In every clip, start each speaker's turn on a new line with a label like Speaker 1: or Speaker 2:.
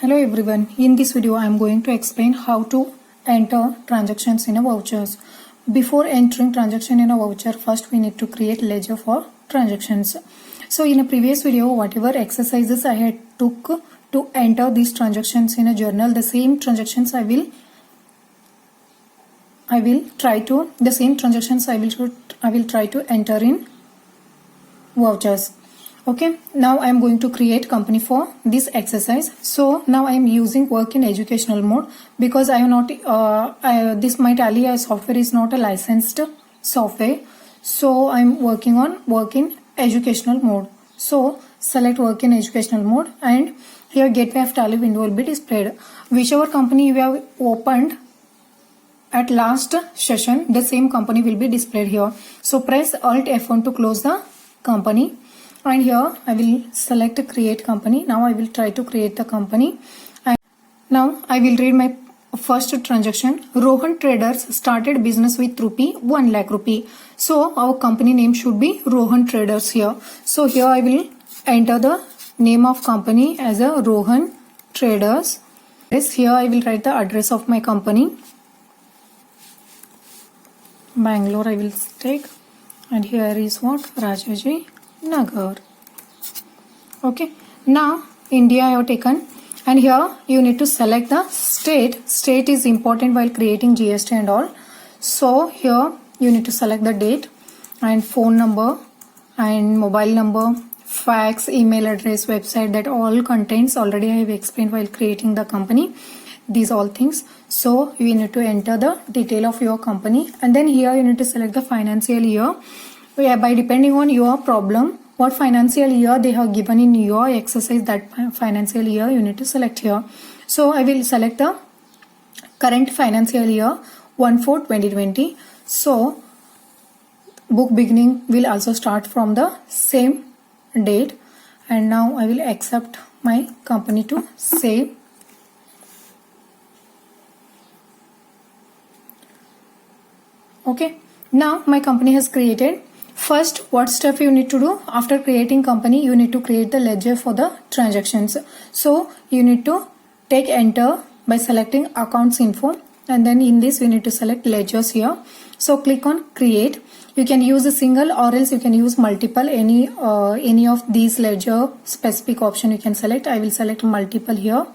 Speaker 1: Hello everyone, in this video I am going to explain how to enter transactions in a vouchers. Before entering transaction in a voucher, first we need to create ledger for transactions. So in a previous video, whatever exercises I had took to enter these transactions in a journal, the same transactions I will try to enter in vouchers. Okay, now I am going to create company for this exercise. So now I am using work in educational mode because I am not this my Tally software is not a licensed software. So I am working on work in educational mode. So select work in educational mode and here gateway of Tally window will be displayed. Whichever company you have opened at last session, the same company will be displayed here. So press Alt F1 to close the company. And here I will select create company. Now I will try to create the company. And now I will read my first transaction. Rohan Traders started business with ₹1 lakh rupee. So our company name should be Rohan Traders here. So here I will enter the name of company as a Rohan Traders. Yes, here I will write the address of my company. Bangalore I will take. And here is what? Rajaji Nagar. Okay, now India I have taken, and here you need to select the state. State is important while creating GST and all. So here you need to select the date and phone number and mobile number, fax, email address, website, that all contains already I have explained while creating the company. These all things. So you need to enter the detail of your company, and then here you need to select the financial year. By depending on your problem, what financial year they have given in your exercise, that financial year you need to select here. So I will select the current financial year 1/4/2020. So book beginning will also start from the same date, and now I will accept my company to save. Okay, now my company has created. First, what step you need to do after creating company? You need to create the ledger for the transactions. So you need to take enter by selecting accounts info, and then in this we need to select ledgers here. So click on create. You can use a single or else you can use multiple, any of these ledger specific option you can select. I will select multiple here.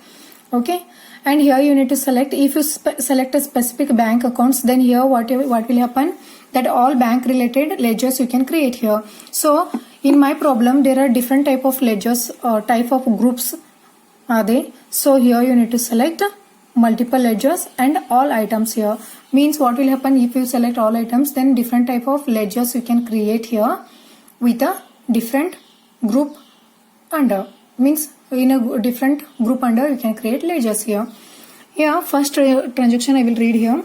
Speaker 1: Okay, and here you need to select, if you select a specific bank accounts, then here what will happen, that all bank related ledgers you can create here. So in my problem there are different type of ledgers, type of groups are they. So here you need to select multiple ledgers and all items here. Means what will happen, if you select all items, then different type of ledgers you can create here with a different group under. Means in a different group under you can create ledgers here. Here first transaction I will read here.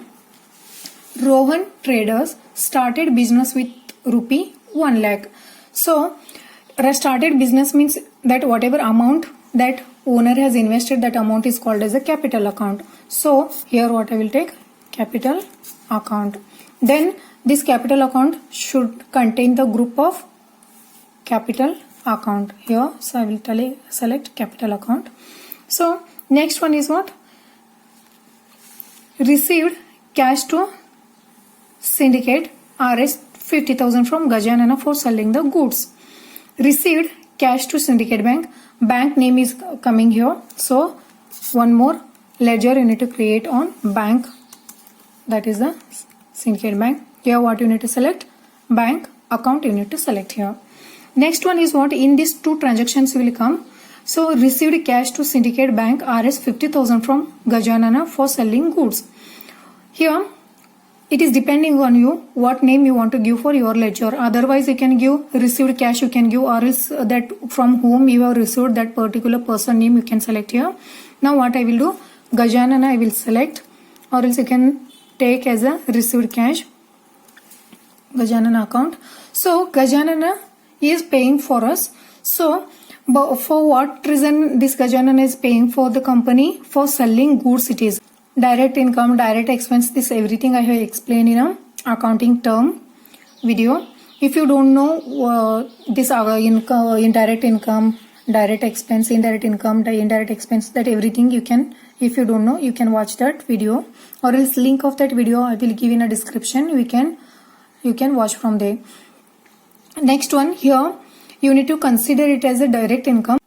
Speaker 1: Rohan Traders started business with ₹1 lakh. So started business means that whatever amount that owner has invested, that amount is called as a capital account. So here what I will take, capital account. Then this capital account should contain the group of capital account here. So I will select capital account. So next one is what? Received cash to syndicate Rs 50,000 from Gajanana for selling the goods. Received cash to syndicate bank. Bank name is coming here. So one more ledger you need to create on bank. That is the syndicate bank. Here what you need to select? Bank account you need to select here. Next one is what? In these two transactions will come. So received cash to syndicate bank Rs 50,000 from Gajanana for selling goods. Here it is depending on you what name you want to give for your ledger. Otherwise you can give received cash, you can give, or else that from whom you have received that particular person name you can select here. Now what I will do, Gajanana I will select, or else you can take as a received cash, Gajanana account. So Gajanana is paying for us. So for what reason this Gajanana is paying for the company? For selling goods it is. Direct income, direct expense, this everything I have explained in a accounting term video. If you don't know this indirect income, direct expense, indirect income, the indirect expense, that everything you can, if you don't know, you can watch that video, or else link of that video I will give in a description. You can watch from there. Next one, here you need to consider it as a direct income.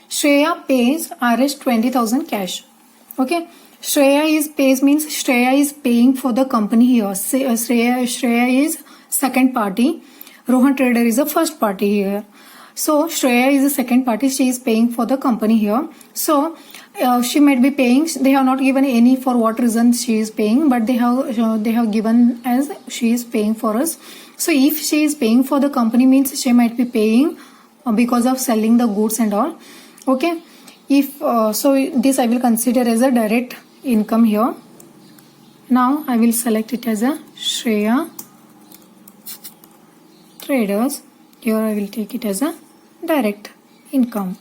Speaker 1: Shreya pays Rs 20,000 cash. Okay, Shreya means Shreya is paying for the company here. Shreya is second party. Rohan Trader is the first party here. So Shreya is the second party. She is paying for the company here. So she might be paying. They have not given any for what reason she is paying, but they have given as she is paying for us. So if she is paying for the company, means she might be paying because of selling the goods and all. Okay, if so this I will consider as a direct income here. Now I will select it as a Shreya Traders. Here I will take it as a direct income.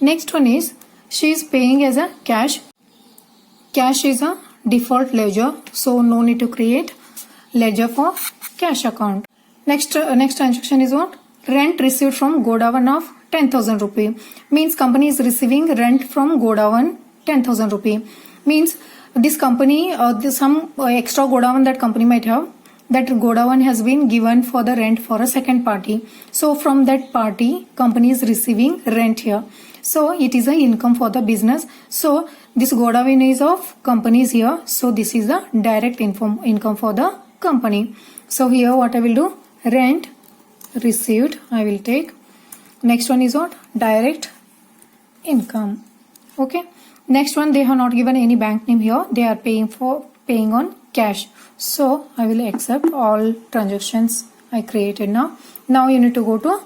Speaker 1: Next one is she is paying as a cash. Cash is a default ledger, so no need to create ledger for cash account. Next transaction is what? Rent received from Godawan of 10,000 rupee. Means company is receiving rent from Godawan 10,000 rupee. Means this company, some extra Godawan that company might have, that Godawan has been given for the rent for a second party. So from that party, company is receiving rent here. So it is a income for the business. So this Godawan is of companies here. So this is the direct income for the company. So here what I will do? Rent received I will take. Next one is what? Direct income. Okay. Next one, they have not given any bank name here. They are paying on cash. So I will accept all transactions I created now. Now you need to go to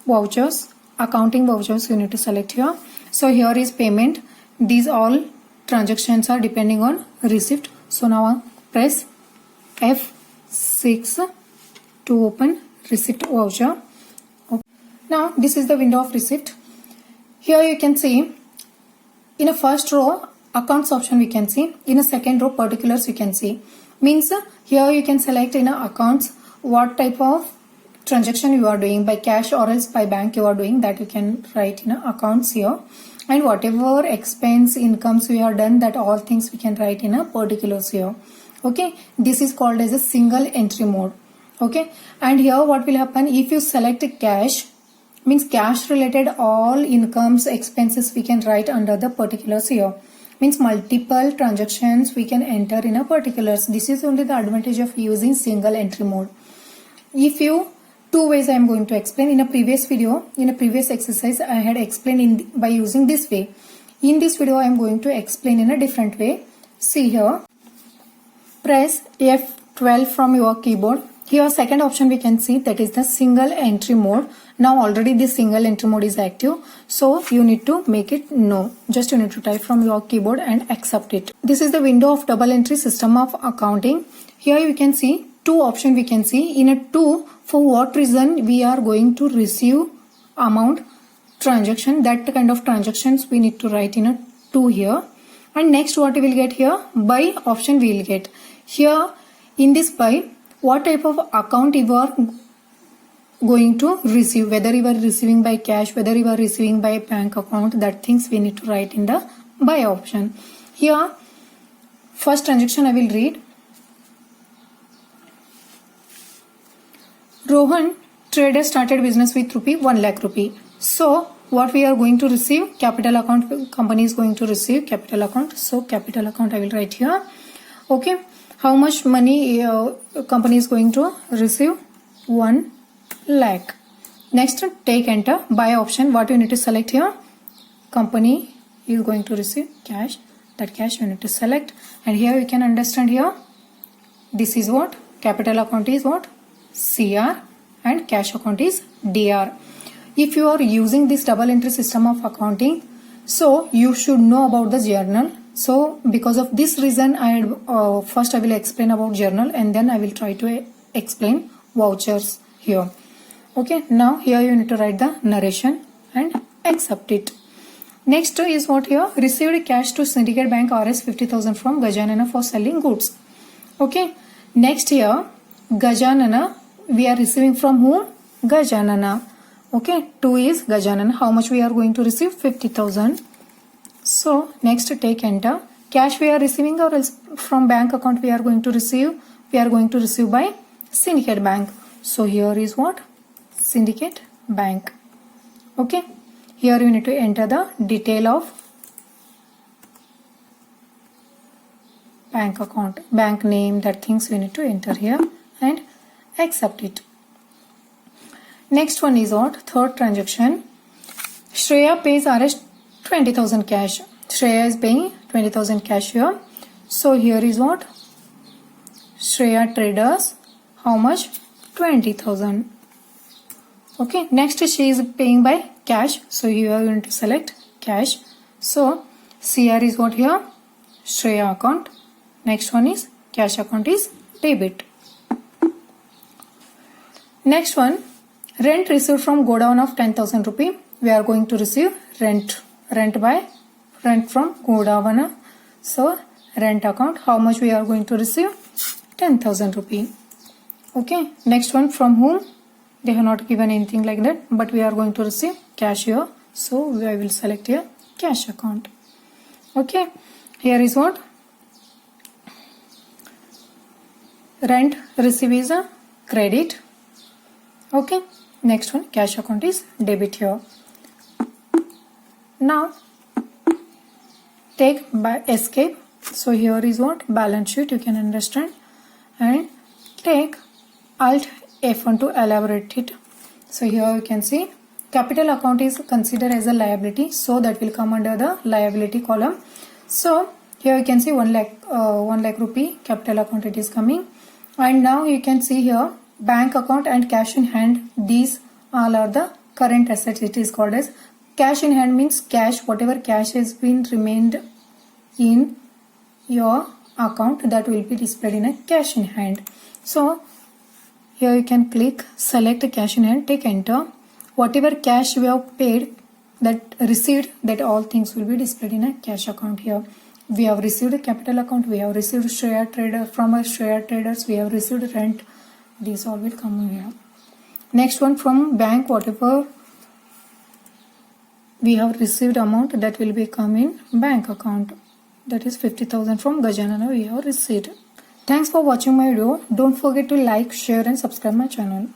Speaker 1: vouchers, accounting vouchers you need to select here. So here is payment. These all transactions are depending on receipt. So now press F6 to open receipt voucher. Now this is the window of receipt. Here you can see in a first row accounts option we can see. In a second row particulars we can see. Means here you can select in a accounts what type of transaction you are doing, by cash or else by bank you are doing, that you can write in a accounts here. And whatever expense incomes we have done, that all things we can write in a particulars here. Okay, this is called as a single entry mode. Okay, and here what will happen if you select cash, means cash related all incomes expenses we can write under the particulars here. Means multiple transactions we can enter in a particulars. This is only the advantage of using single entry mode. If you, two ways I am going to explain. In a previous video, in a previous exercise I had explained by using this way. In this video I am going to explain in a different way. See here, press F12 from your keyboard. Here second option we can see, that is the single entry mode. Now already this single entry mode is active, so you need to make it no. Just you need to type from your keyboard and accept it. This is the window of double entry system of accounting. Here you can see two options we can see. In a 2, for what reason we are going to receive amount transaction, that kind of transactions we need to write in a 2 here. And next what we will get here, by option we will get. Here in this by, what type of account you are going to receive, whether you are receiving by cash, whether you are receiving by bank account, that things we need to write in the by option. Here first transaction I will read. Rohan Trader started business with ₹1 lakh rupee. So what we are going to receive, capital account, company is going to receive capital account. So capital account I will write here. Okay, how much money company is going to receive? 1 lakh. Next, take enter. By option, what you need to select here? Company is going to receive cash. That cash you need to select. And here you can understand here, this is what? Capital account is what? CR and cash account is DR. If you are using this double entry system of accounting, so you should know about the journal. So because of this reason, first I will explain about journal and then I will try to explain vouchers here. Okay, now here you need to write the narration and accept it. Next is what here? Received cash to Syndicate Bank Rs 50,000 from Gajanana for selling goods. Okay, next here Gajanana, we are receiving from whom? Gajanana. Okay, 2 is Gajanan. How much we are going to receive? 50,000. So next take enter. Cash we are receiving or else from bank account we are going to receive? We are going to receive by Syndicate Bank. So here is what? Syndicate Bank. Okay. Here you need to enter the detail of bank account, bank name, that things we need to enter here and accept it. Next one is what? Third transaction. Shreya pays RS 20,000 cash. Shreya is paying 20,000 cash here. So here is what? Shreya traders. How much? 20,000. Okay. Next she is paying by cash. So here you are going to select cash. So CR is what here? Shreya account. Next one is cash account is debit. Next one, rent received from godown of 10,000 rupee. We are going to receive rent from godown. So rent account, how much we are going to receive? 10,000 rupee. Okay. Next one, from whom? They have not given anything like that, but we are going to receive cash here. So I will select here cash account. Okay. Here is what? Rent receive is a credit. Okay. Next one, cash account is debit here. Now take by escape. So here is what? Balance sheet, you can understand. And take Alt F1 to elaborate it. So here you can see capital account is considered as a liability. So that will come under the liability column. So here you can see 1 lakh rupee capital account it is coming. And now you can see here bank account and cash in hand. These all are the current assets. It is called as cash in hand, means cash, whatever cash has been remained in your account, that will be displayed in a cash in hand. So here you can click select cash in hand, take enter. Whatever cash we have paid, that received, that all things will be displayed in a cash account here. We have received a capital account, we have received share trader from our share traders, we have received rent. These all will come here. Next one, from bank, whatever we have received amount, that will be come in bank account. That is 50,000 from Gajanana we have received. Thanks for watching my video. Don't forget to like, share and subscribe my channel.